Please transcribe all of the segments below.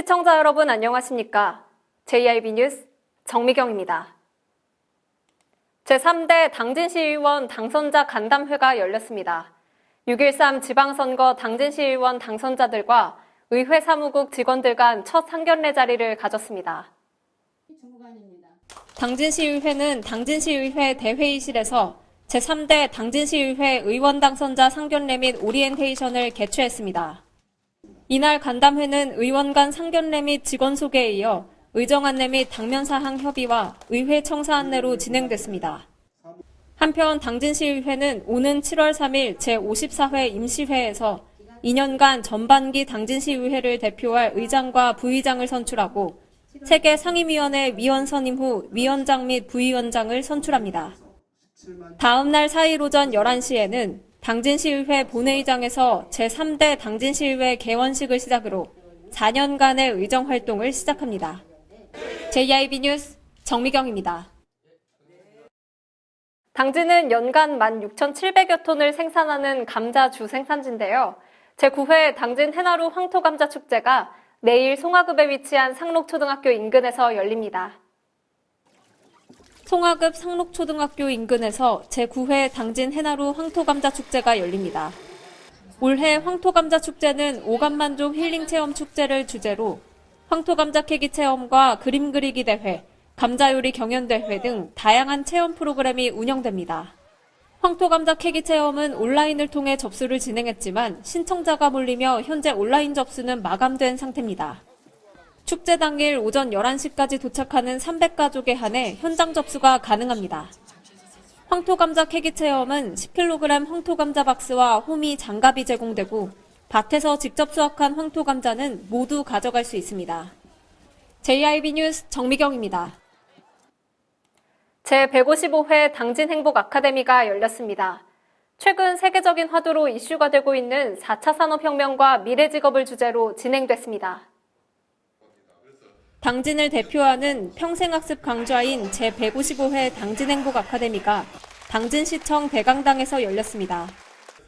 시청자 여러분 안녕하십니까? JIB 뉴스 정미경입니다. 제3대 당진시의원 당선자 간담회가 열렸습니다. 6.13 지방선거 당진시의원 당선자들과 의회 사무국 직원들 간 첫 상견례 자리를 가졌습니다. 당진시의회는 당진시의회 대회의실에서 제3대 당진시의회 의원 당선자 상견례 및 오리엔테이션을 개최했습니다. 이날 간담회는 의원 간 상견례 및 직원 소개에 이어 의정 안내 및 당면 사항 협의와 의회 청사 안내로 진행됐습니다. 한편 당진시의회는 오는 7월 3일 제54회 임시회에서 2년간 전반기 당진시의회를 대표할 의장과 부의장을 선출하고 세계 상임위원회 위원 선임 후 위원장 및 부위원장을 선출합니다. 다음 날 4일 오전 11시에는 당진시의회 본회의장에서 제3대 당진시의회 개원식을 시작으로 4년간의 의정 활동을 시작합니다. JIB 뉴스 정미경입니다. 당진은 연간 16,700여 톤을 생산하는 감자 주 생산지인데요. 제9회 당진 해나루 황토감자 축제가 내일 송화급에 위치한 상록초등학교 인근에서 열립니다. 송화급 상록초등학교 인근에서 제9회 당진 해나루 황토감자 축제가 열립니다. 올해 황토감자 축제는 오감만족 힐링체험 축제를 주제로 황토감자 캐기 체험과 그림 그리기 대회, 감자요리 경연대회 등 다양한 체험 프로그램이 운영됩니다. 황토감자 캐기 체험은 온라인을 통해 접수를 진행했지만 신청자가 몰리며 현재 온라인 접수는 마감된 상태입니다. 축제 당일 오전 11시까지 도착하는 300가족에 한해 현장 접수가 가능합니다. 황토감자 캐기 체험은 10kg 황토감자 박스와 호미 장갑이 제공되고 밭에서 직접 수확한 황토감자는 모두 가져갈 수 있습니다. JIB 뉴스 정미경입니다. 제155회 당진행복 아카데미가 열렸습니다. 최근 세계적인 화두로 이슈가 되고 있는 4차 산업혁명과 미래직업을 주제로 진행됐습니다. 당진을 대표하는 평생학습 강좌인 제155회 당진행복 아카데미가 당진시청 대강당에서 열렸습니다.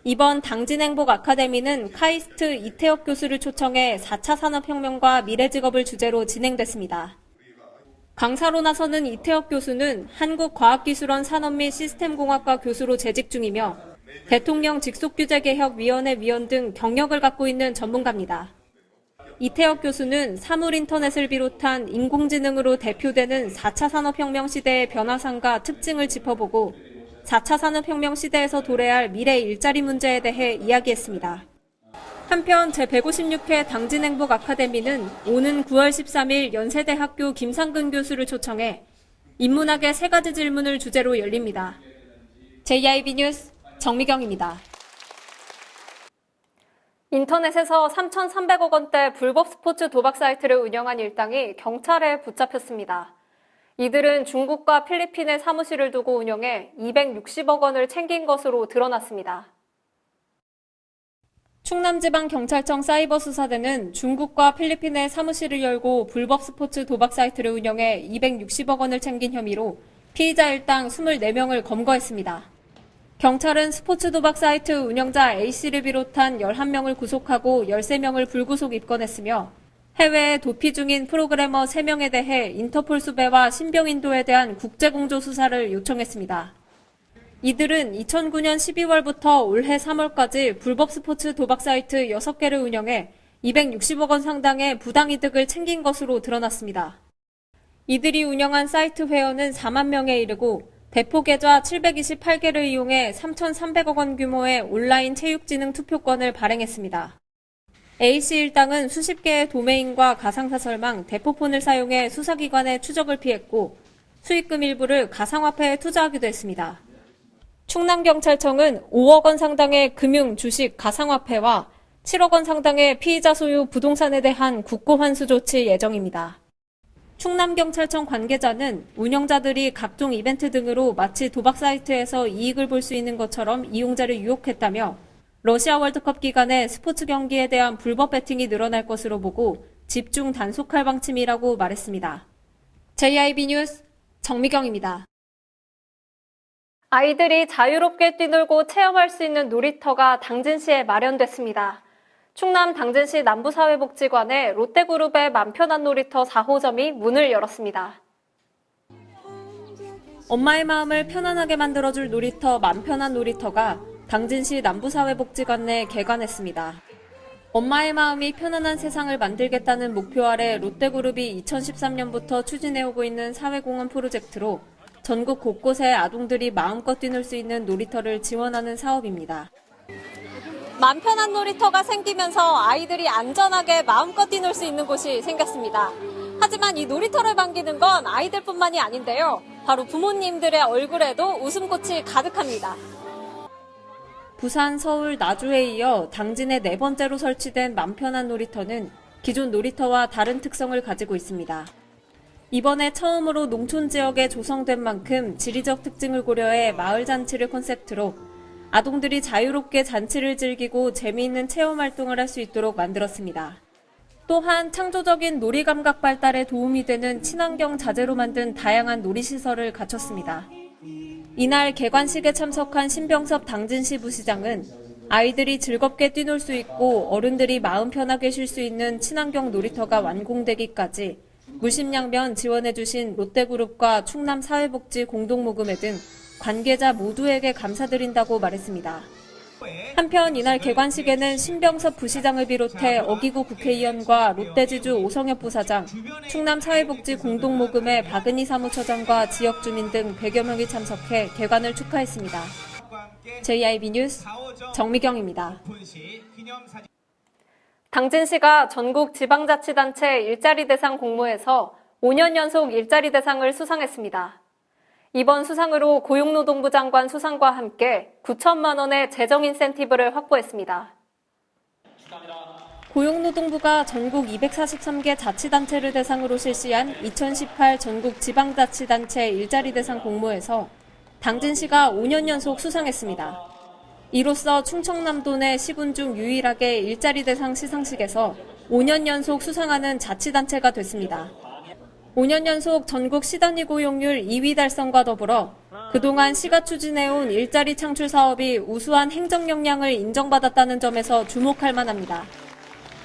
이번 당진행복 아카데미는 카이스트 이태혁 교수를 초청해 4차 산업혁명과 미래직업을 주제로 진행됐습니다. 강사로 나서는 이태혁 교수는 한국과학기술원 산업 및 시스템공학과 교수로 재직 중이며 대통령 직속규제개혁위원회 위원 등 경력을 갖고 있는 전문가입니다. 이태혁 교수는 사물인터넷을 비롯한 인공지능으로 대표되는 4차 산업혁명 시대의 변화상과 특징을 짚어보고 4차 산업혁명 시대에서 도래할 미래 일자리 문제에 대해 이야기했습니다. 한편 제156회 당진행복 아카데미는 오는 9월 13일 연세대학교 김상근 교수를 초청해 인문학의 3가지 질문을 주제로 열립니다. JIB 뉴스 정미경입니다. 인터넷에서 3,300억 원대 불법 스포츠 도박 사이트를 운영한 일당이 경찰에 붙잡혔습니다. 이들은 중국과 필리핀에 사무실을 두고 운영해 260억 원을 챙긴 것으로 드러났습니다. 충남지방경찰청 사이버수사대는 중국과 필리핀에 사무실을 열고 불법 스포츠 도박 사이트를 운영해 260억 원을 챙긴 혐의로 피의자 일당 24명을 검거했습니다. 경찰은 스포츠 도박 사이트 운영자 A씨를 비롯한 11명을 구속하고 13명을 불구속 입건했으며 해외에 도피 중인 프로그래머 3명에 대해 인터폴 수배와 신병 인도에 대한 국제공조 수사를 요청했습니다. 이들은 2009년 12월부터 올해 3월까지 불법 스포츠 도박 사이트 6개를 운영해 260억 원 상당의 부당이득을 챙긴 것으로 드러났습니다. 이들이 운영한 사이트 회원은 4만 명에 이르고 대포 계좌 728개를 이용해 3,300억 원 규모의 온라인 체육지능 투표권을 발행했습니다. A씨 일당은 수십 개의 도메인과 가상사설망, 대포폰을 사용해 수사기관의 추적을 피했고 수익금 일부를 가상화폐에 투자하기도 했습니다. 충남경찰청은 5억 원 상당의 금융, 주식, 가상화폐와 7억 원 상당의 피의자 소유 부동산에 대한 국고환수 조치 예정입니다. 충남경찰청 관계자는 운영자들이 각종 이벤트 등으로 마치 도박 사이트에서 이익을 볼 수 있는 것처럼 이용자를 유혹했다며 러시아 월드컵 기간에 스포츠 경기에 대한 불법 베팅이 늘어날 것으로 보고 집중 단속할 방침이라고 말했습니다. JIB 뉴스 정미경입니다. 아이들이 자유롭게 뛰놀고 체험할 수 있는 놀이터가 당진시에 마련됐습니다. 충남 당진시 남부사회복지관에 롯데그룹의 맘편한 놀이터 4호점이 문을 열었습니다. 엄마의 마음을 편안하게 만들어줄 놀이터 맘편한 놀이터가 당진시 남부사회복지관 내 개관했습니다. 엄마의 마음이 편안한 세상을 만들겠다는 목표 아래 롯데그룹이 2013년부터 추진해오고 있는 사회공헌 프로젝트로 전국 곳곳에 아동들이 마음껏 뛰놀 수 있는 놀이터를 지원하는 사업입니다. 맘 편한 놀이터가 생기면서 아이들이 안전하게 마음껏 뛰놀 수 있는 곳이 생겼습니다. 하지만 이 놀이터를 반기는 건 아이들뿐만이 아닌데요. 바로 부모님들의 얼굴에도 웃음꽃이 가득합니다. 부산, 서울, 나주에 이어 당진에 4번째로 설치된 맘 편한 놀이터는 기존 놀이터와 다른 특성을 가지고 있습니다. 이번에 처음으로 농촌 지역에 조성된 만큼 지리적 특징을 고려해 마을 잔치를 컨셉트로 아동들이 자유롭게 잔치를 즐기고 재미있는 체험 활동을 할 수 있도록 만들었습니다. 또한 창조적인 놀이 감각 발달에 도움이 되는 친환경 자재로 만든 다양한 놀이시설을 갖췄습니다. 이날 개관식에 참석한 신병섭 당진시 부시장은 아이들이 즐겁게 뛰놀 수 있고 어른들이 마음 편하게 쉴 수 있는 친환경 놀이터가 완공되기까지 물심양면 지원해주신 롯데그룹과 충남사회복지 공동모금회 등 관계자 모두에게 감사드린다고 말했습니다. 한편 이날 개관식에는 신병섭 부시장을 비롯해 어기구 국회의원과 롯데지주 오성엽 부사장, 충남사회복지 공동모금회 박은희 사무처장과 지역 주민 등 100여 명이 참석해 개관을 축하했습니다. JIB 뉴스 정미경입니다. 당진시가 전국 지방자치단체 일자리 대상 공모에서 5년 연속 일자리 대상을 수상했습니다. 이번 수상으로 고용노동부 장관 수상과 함께 9천만 원의 재정 인센티브를 확보했습니다. 고용노동부가 전국 243개 자치단체를 대상으로 실시한 2018 전국 지방자치단체 일자리 대상 공모에서 당진시가 5년 연속 수상했습니다. 이로써 충청남도 내 시군 중 유일하게 일자리 대상 시상식에서 5년 연속 수상하는 자치단체가 됐습니다. 5년 연속 전국 시단위 고용률 2위 달성과 더불어 그동안 시가 추진해온 일자리 창출 사업이 우수한 행정 역량을 인정받았다는 점에서 주목할 만합니다.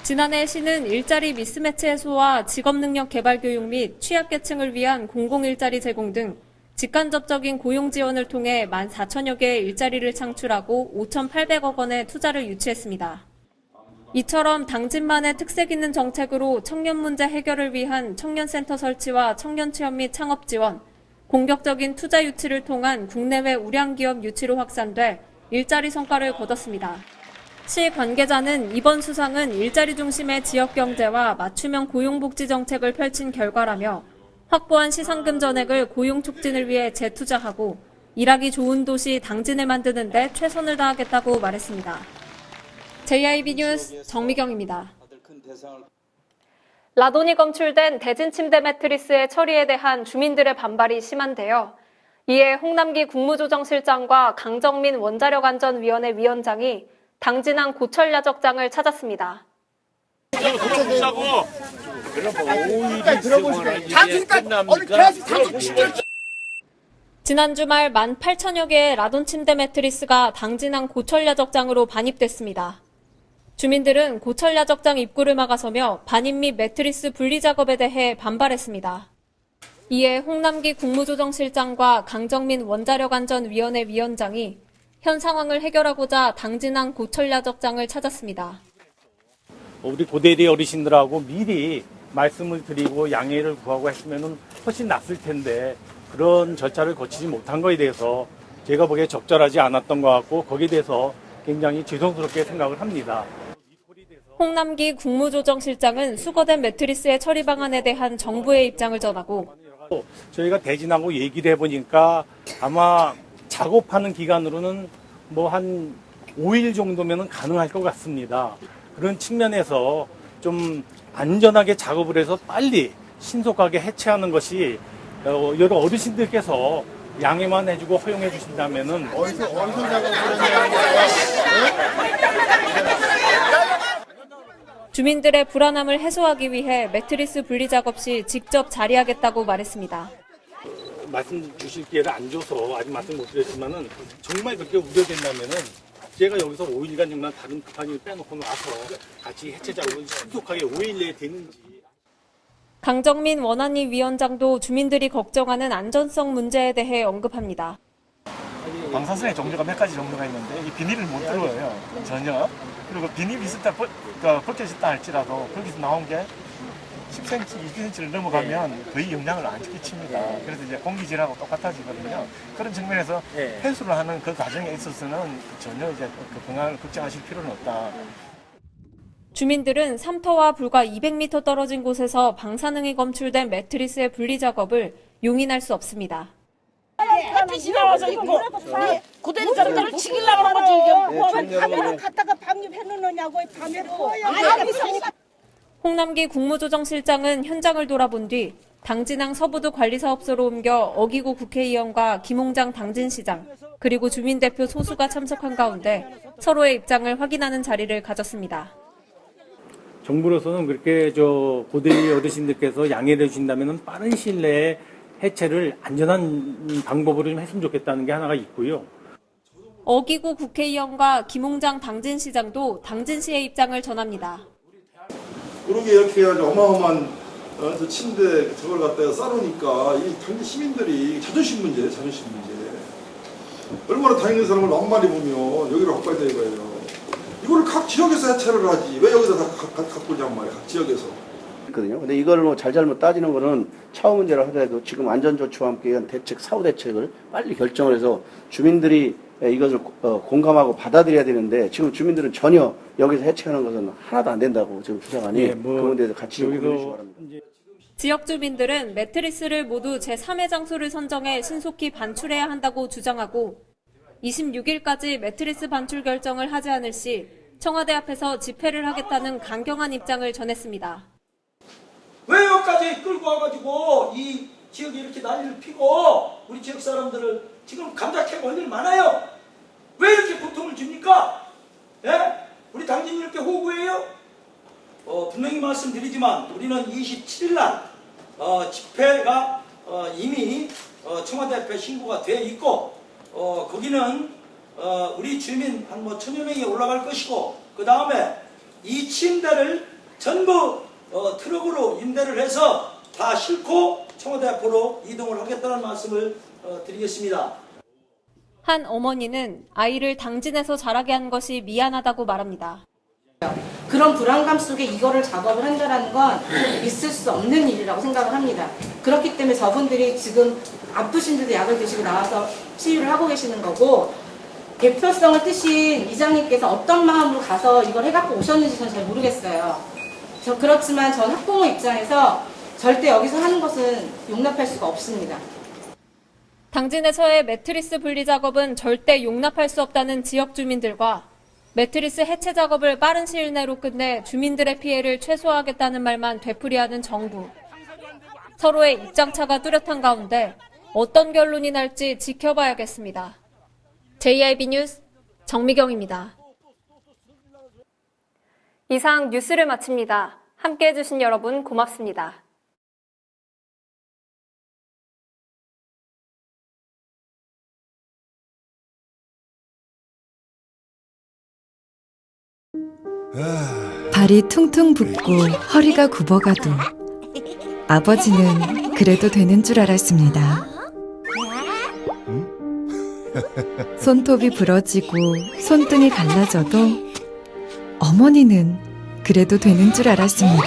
지난해 시는 일자리 미스매치 해소와 직업능력 개발 교육 및 취약계층을 위한 공공일자리 제공 등 직간접적인 고용 지원을 통해 14,000여 개의 일자리를 창출하고 5,800억 원의 투자를 유치했습니다. 이처럼 당진만의 특색 있는 정책으로 청년 문제 해결을 위한 청년센터 설치와 청년 취업 및 창업 지원, 공격적인 투자 유치를 통한 국내외 우량기업 유치로 확산돼 일자리 성과를 거뒀습니다. 시 관계자는 이번 수상은 일자리 중심의 지역경제와 맞춤형 고용복지 정책을 펼친 결과라며 확보한 시상금 전액을 고용 촉진을 위해 재투자하고 일하기 좋은 도시 당진을 만드는 데 최선을 다하겠다고 말했습니다. JIB 뉴스 정미경입니다. 라돈이 검출된 대진 침대 매트리스의 처리에 대한 주민들의 반발이 심한데요. 이에 홍남기 국무조정실장과 강정민 원자력안전위원회 위원장이 당진항 고철야적장을 찾았습니다. 지난 주말 18,000여 개의 라돈 침대 매트리스가 당진항 고철야적장으로 반입됐습니다. 주민들은 고철야적장 입구를 막아서며 반입 및 매트리스 분리 작업에 대해 반발했습니다. 이에 홍남기 국무조정실장과 강정민 원자력안전위원회 위원장이 현 상황을 해결하고자 당진항 고철야적장을 찾았습니다. 우리 고대리 어르신들하고 미리 말씀을 드리고 양해를 구하고 했으면 훨씬 낫을 텐데 그런 절차를 거치지 못한 것에 대해서 제가 보기에 적절하지 않았던 것 같고 거기에 대해서 굉장히 죄송스럽게 생각을 합니다. 홍남기 국무조정실장은 수거된 매트리스의 처리 방안에 대한 정부의 입장을 전하고 저희가 대진하고 얘기를 해보니까 아마 작업하는 기간으로는 뭐 한 5일 정도면 가능할 것 같습니다. 그런 측면에서 좀 안전하게 작업을 해서 빨리 신속하게 해체하는 것이 여러 어르신들께서 양해만 해주고 허용해 주신다면은 어디서 작업을 하냐고. 주민들의 불안함을 해소하기 위해 매트리스 분리 작업 시 직접 자리하겠다고 말했습니다. 말씀 주실 기회를 안 줘서 아직 말씀 못 드렸지만은 정말 그렇게 우려된다면은 제가 여기서 5일간 정말 다른 급한 일 빼놓고 나서 같이 해체 작업을 신속하게 5일 내에 되는지. 강정민 원안위 위원장도 주민들이 걱정하는 안전성 문제에 대해 언급합니다. 방사선의 종류가 몇 가지 정도가 있는데 이 비닐을 못 뚫어요 전혀. 그리고 비닐이 있었다 벗겨졌다 할지라도 거기서 나온 게 10cm, 20cm를 넘어가면 거의 영향을 안 끼칩니다. 그래서 이제 공기질하고 똑같아지거든요. 그런 측면에서 회수를 하는 그 과정에 있어서는 전혀 이제 그 건강을 걱정하실 필요는 없다. 주민들은 삼터와 불과 200m 떨어진 곳에서 방사능이 검출된 매트리스의 분리 작업을 용인할 수 없습니다. 햇빛이 나와서 이거 고대리 자르자를 치기려고 하는 거지 이게. 밤에는 갔다가 밤에 해놓느냐고 밤에 보여요. 홍남기 국무조정실장은 현장을 돌아본 뒤 당진항 서부도 관리사업소로 옮겨 어기구 국회의원과 김홍장 당진시장 그리고 주민대표 소수가 참석한 가운데 서로의 입장을 확인하는 자리를 가졌습니다. 정부로서는 그렇게 고대리 어르신들께서 양해를 주신다면 빠른 시일 내에 해체를 안전한 방법으로 좀 했으면 좋겠다는 게 하나가 있고요. 어기구 국회의원과 김홍장 당진시장도 당진시의 입장을 전합니다. 그러게 이렇게 해가지고 어마어마한 저 침대 저걸 갖다가 싸놓으니까 이 당시 시민들이 자존심 문제. 얼마나 다니는 사람을 너무 많이 보면 여기를 갖고 있다 이거예요. 이거를 각 지역에서 해체를 하지 왜 여기다 갖고 오냔 말이야. 각 지역에서. 있거든요. 근데 이걸 뭐 잘잘못 따지는 거는 차후 문제를 하더라도 지금 안전조치와 함께 대책, 사후 대책을 빨리 결정을 해서 주민들이 이것을 공감하고 받아들여야 되는데 지금 주민들은 전혀 여기서 해체하는 것은 하나도 안 된다고 지금 주장하니 그 문제에서 같이 좀 고민해 주시기 바랍니다. 지역 주민들은 매트리스를 모두 제3의 장소를 선정해 신속히 반출해야 한다고 주장하고 26일까지 매트리스 반출 결정을 하지 않을 시 청와대 앞에서 집회를 하겠다는 강경한 입장을 전했습니다. 왜 여기까지 끌고 와가지고 이 지역에 이렇게 난리를 피고 우리 지역 사람들을 지금 감자캐고 할 일 많아요. 왜 이렇게 고통을 줍니까? 예? 우리 당진이 이렇게 호구해요? 분명히 말씀드리지만 우리는 27일 날 집회가 이미 청와대 앞에 신고가 되어 있고 거기는 우리 주민 한 1,000여 명이 올라갈 것이고 그 다음에 이 침대를 전부 트럭으로 임대를 해서 다 싣고 청와대 앞으로 이동을 하겠다는 말씀을 드리겠습니다. 한 어머니는 아이를 당진에서 자라게 한 것이 미안하다고 말합니다. 그런 불안감 속에 이거를 작업을 한다는 건 있을 수 없는 일이라고 생각을 합니다. 그렇기 때문에 저분들이 지금 아프신 데도 약을 드시고 나와서 치유를 하고 계시는 거고 대표성을 뜨신 이장님께서 어떤 마음으로 가서 이걸 해갖고 오셨는지 저는 잘 모르겠어요. 그렇지만 전 학부모 입장에서 절대 여기서 하는 것은 용납할 수가 없습니다. 당진에서의 매트리스 분리 작업은 절대 용납할 수 없다는 지역 주민들과 매트리스 해체 작업을 빠른 시일 내로 끝내 주민들의 피해를 최소화하겠다는 말만 되풀이하는 정부. 서로의 입장차가 뚜렷한 가운데 어떤 결론이 날지 지켜봐야겠습니다. JIB 뉴스 정미경입니다. 이상 뉴스를 마칩니다. 함께해 주신 여러분 고맙습니다. 발이 퉁퉁 붓고 허리가 굽어가도 아버지는 그래도 되는 줄 알았습니다. 손톱이 부러지고 손등이 갈라져도 어머니는 그래도 되는 줄 알았습니다.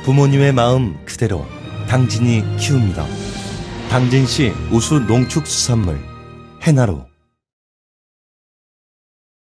부모님의 마음 그대로 당진이 키웁니다. 당진시 우수 농축수산물 해나루.